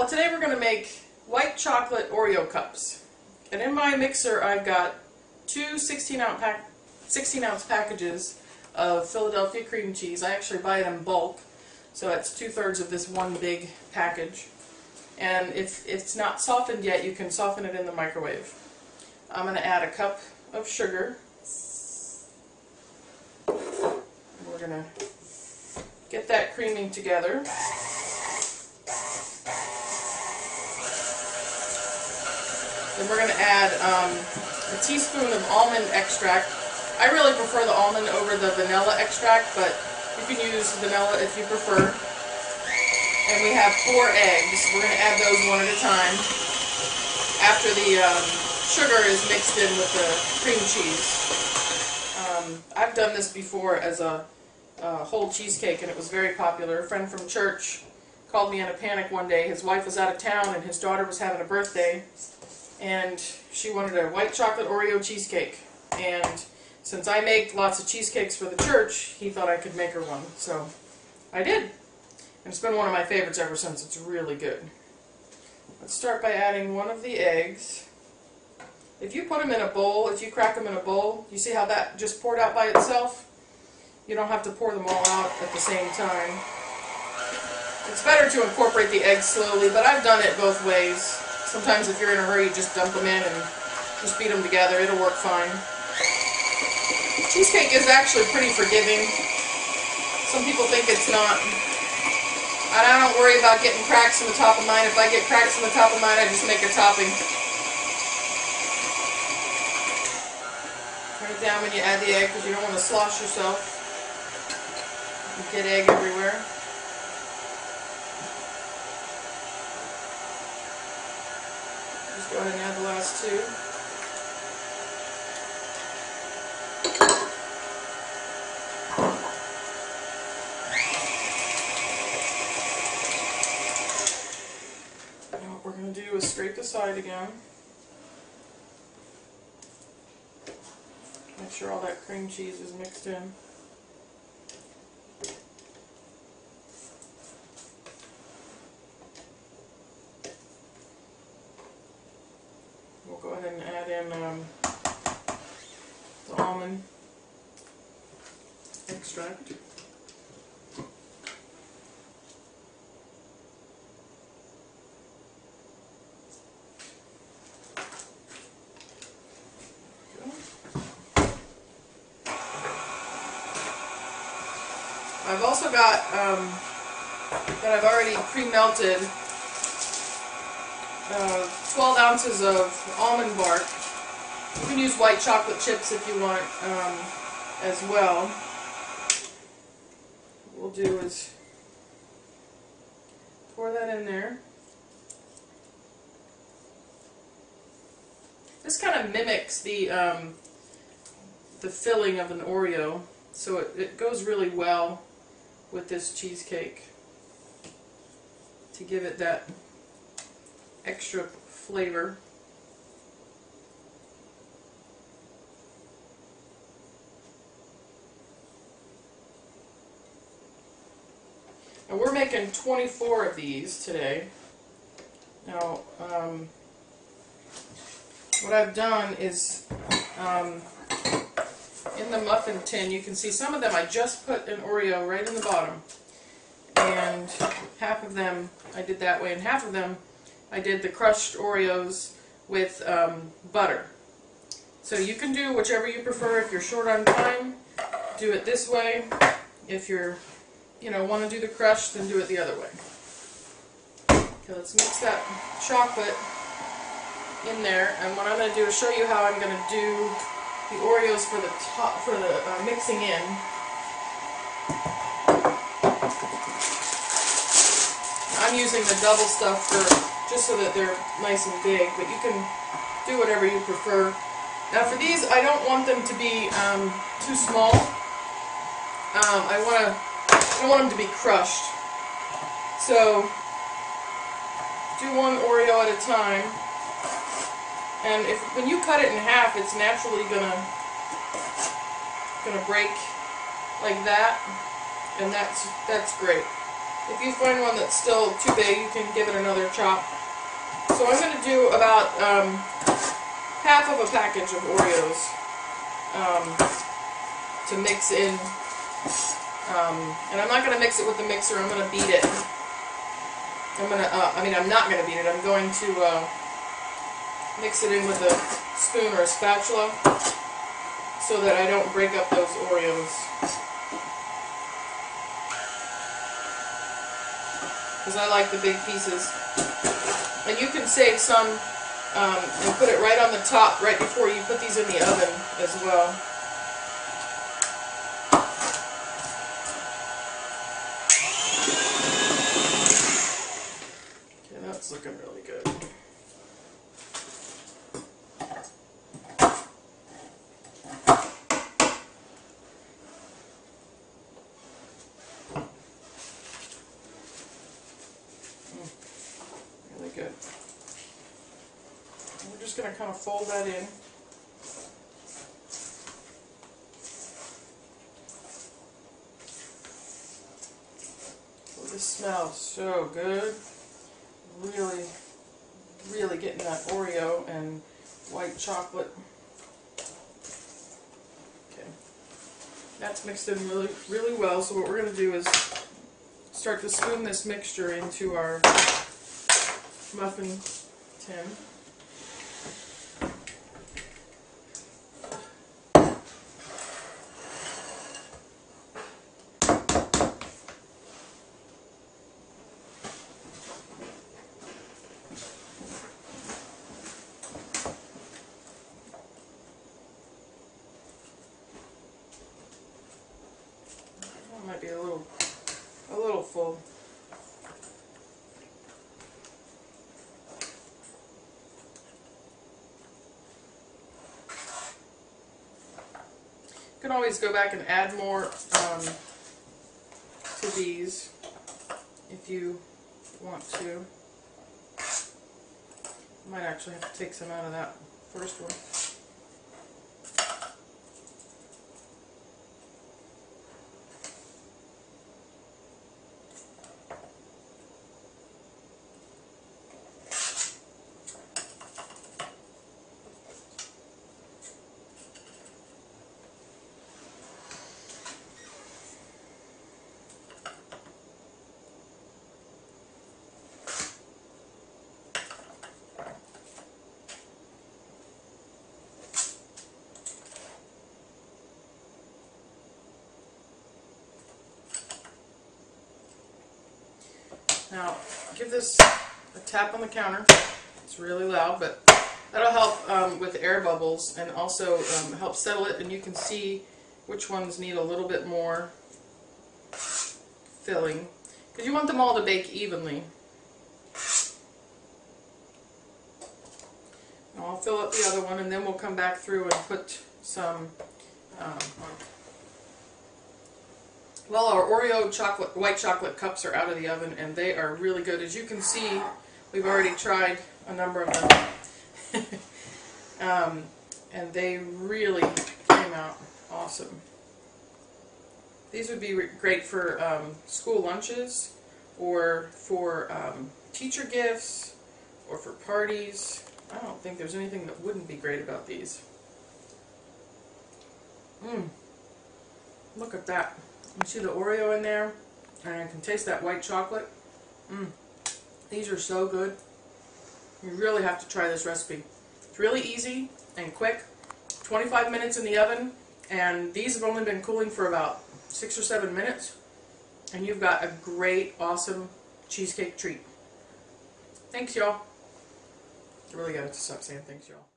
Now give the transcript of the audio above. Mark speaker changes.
Speaker 1: today we're going to make white chocolate Oreo cups. And in my mixer I've got two 16-ounce packages of Philadelphia cream cheese. I actually buy it in bulk, so it's 2/3 of this one big package. And if it's not softened yet, you can soften it in the microwave. I'm going to add a cup of sugar. We're going to get that creaming together. Then we're going to add a teaspoon of almond extract. I really prefer the almond over the vanilla extract, but you can use vanilla if you prefer. And we have 4 eggs. We're going to add those one at a time after the sugar is mixed in with the cream cheese. I've done this before as a whole cheesecake, and it was very popular. A friend from church called me in a panic one day. His wife was out of town, and his daughter was having a birthday, and she wanted a white chocolate Oreo cheesecake. And since I make lots of cheesecakes for the church, he thought I could make her one. So I did. And it's been one of my favorites ever since. It's really good. Let's start by adding one of the eggs. If you put them in a bowl, if you crack them in a bowl, you see how that just poured out by itself? You don't have to pour them all out at the same time. It's better to incorporate the eggs slowly, but I've done it both ways. Sometimes if you're in a hurry, you just dump them in and just beat them together. It'll work fine. Cheesecake is actually pretty forgiving. Some people think it's not. And I don't worry about getting cracks in the top of mine. If I get cracks in the top of mine, I just make a topping. Turn it down when you add the egg because you don't want to slosh yourself. You get egg everywhere. Just go ahead and add the last 2. Now what we're going to do is scrape the side again. Make sure all that cream cheese is mixed in. We'll go ahead and add in the almond extract. I've also got, that I've already pre-melted, 12 ounces of almond bark. You can use white chocolate chips if you want as well. What we'll do is pour that in there. This kind of mimics the filling of an Oreo, so it goes really well with this cheesecake to give it that extra flavor. And we're making 24 of these today. Now, what I've done is in the muffin tin, you can see some of them I just put an Oreo right in the bottom, and half of them I did that way, and half of them I did the crushed Oreos with butter. So you can do whichever you prefer. If you're short on time, do it this way. If you're, want to do the crushed, then do it the other way. Okay, let's mix that chocolate in there, and what I'm going to do is show you how I'm going to do the Oreos for the top, for the mixing in. I'm using the double stuff just so that they're nice and big, but you can do whatever you prefer. Now for these, I don't want them to be too small. I don't want them to be crushed. So do one Oreo at a time. And when you cut it in half, it's naturally gonna break like that, and that's great. If you find one that's still too big, you can give it another chop. So I'm going to do about half of a package of Oreos to mix in. And I'm not going to mix it with the mixer, I'm going to beat it. I'm not going to beat it, I'm going to mix it in with a spoon or a spatula so that I don't break up those Oreos. Because I like the big pieces. And you can save some and put it right on the top right before you put these in the oven as well. Okay, that's looking really good. Really good. And we're just going to kind of fold that in. Oh, this smells so good. Really, really getting that Oreo and white chocolate. Okay. That's mixed in really, really well. So what we're going to do is start to spoon this mixture into our muffin tin. That might be a little full. You can always go back and add more to these if you want to. Might actually have to take some out of that first one. Now, give this a tap on the counter. It's really loud, but that'll help with air bubbles and also help settle it, and you can see which ones need a little bit more filling, because you want them all to bake evenly. Now I'll fill up the other one, and then we'll come back through and put some well, our Oreo white chocolate cups are out of the oven, and they are really good. As you can see, we've already tried a number of them. And they really came out awesome. These would be great for school lunches, or for teacher gifts, or for parties. I don't think there's anything that wouldn't be great about these. Look at that. You see the Oreo in there, and I can taste that white chocolate. These are so good. You really have to try this recipe. It's really easy and quick. 25 minutes in the oven, and these have only been cooling for about 6 or 7 minutes, and you've got a great, awesome cheesecake treat. Thanks, y'all. I really got to stop saying thanks, y'all.